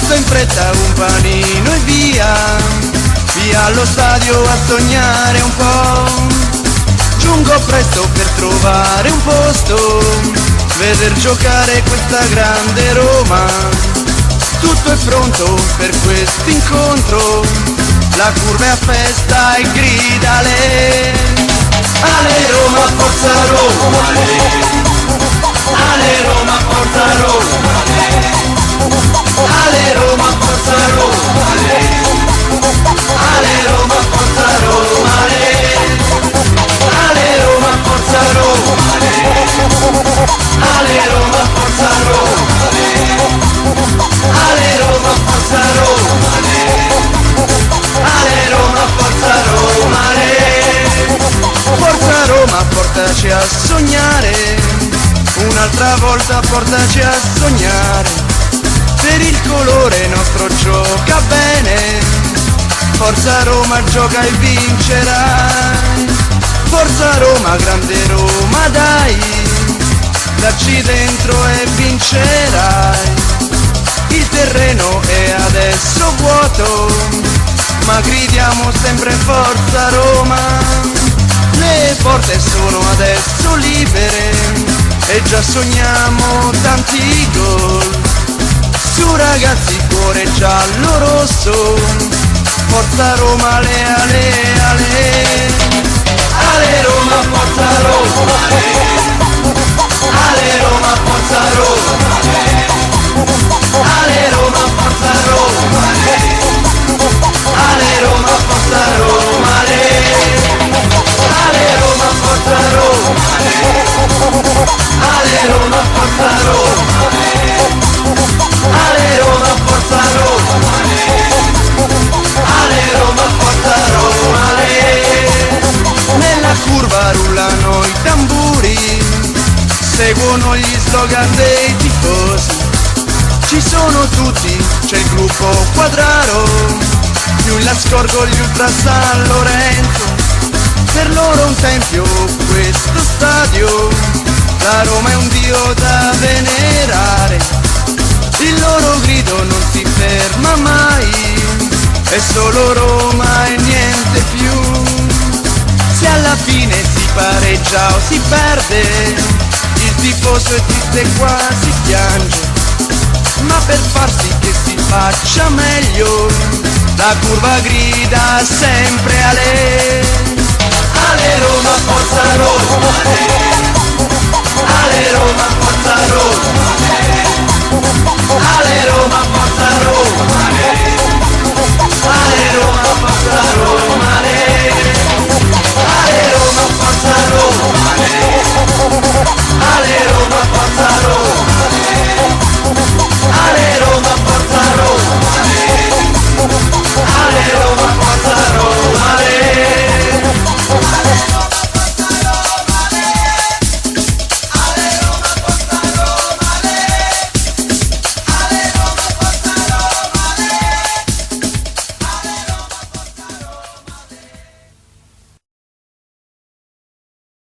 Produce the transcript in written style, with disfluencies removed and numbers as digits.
Presto in fretta un panino e via, via allo stadio a sognare un po'. Giungo presto per trovare un posto, veder giocare questa grande Roma. Tutto è pronto per questo incontro, la curva è a festa e grida Ale. Ale Roma, forza Roma, Ale Roma, forza Roma, Ale Roma, forza Roma, Ale Roma, forza Roma, Ale Roma, forza Roma, Ale Roma, forza Roma, Ale Roma, forza Roma, Ale Roma, forza Roma, Forza Roma, portaci a sognare, un'altra volta portaci a sognare, per il colore nostro gioca bene, Forza Roma gioca e vincerai, Forza Roma, grande Roma dai, dacci dentro e vincerai, il terreno è adesso vuoto, ma gridiamo sempre Forza Roma. Le porte sono adesso libere e già sogniamo tanti gol. Su ragazzi, cuore giallo rosso, Forza Roma, ale, ale, ale. Ale Roma, Forza Roma, Ale Roma, Forza Roma, Ale Roma, Forza Roma, Ale Roma, Forza Roma, Ale Roma, Forza Roma, Ale Roma, Forza Roma, Ale Roma, Forza Roma, Ale Roma, Forza Roma. Nella curva rullano i tamburi, seguono gli slogan dei tifosi, ci sono tutti, c'è il gruppo Quadraro, più in là scorgo gli Ultra San Lorenzo, per loro un tempio questo stadio, la Roma è un dio da venerare, il loro grido non si ferma mai, è solo Roma e niente più, se alla fine si pareggia o si perde, il tifoso è triste e quasi piange, ma per far sì che si faccia meglio, la curva grida sempre Ale. Ale Roma, Forza Roma, Ale Roma, Forza Roma,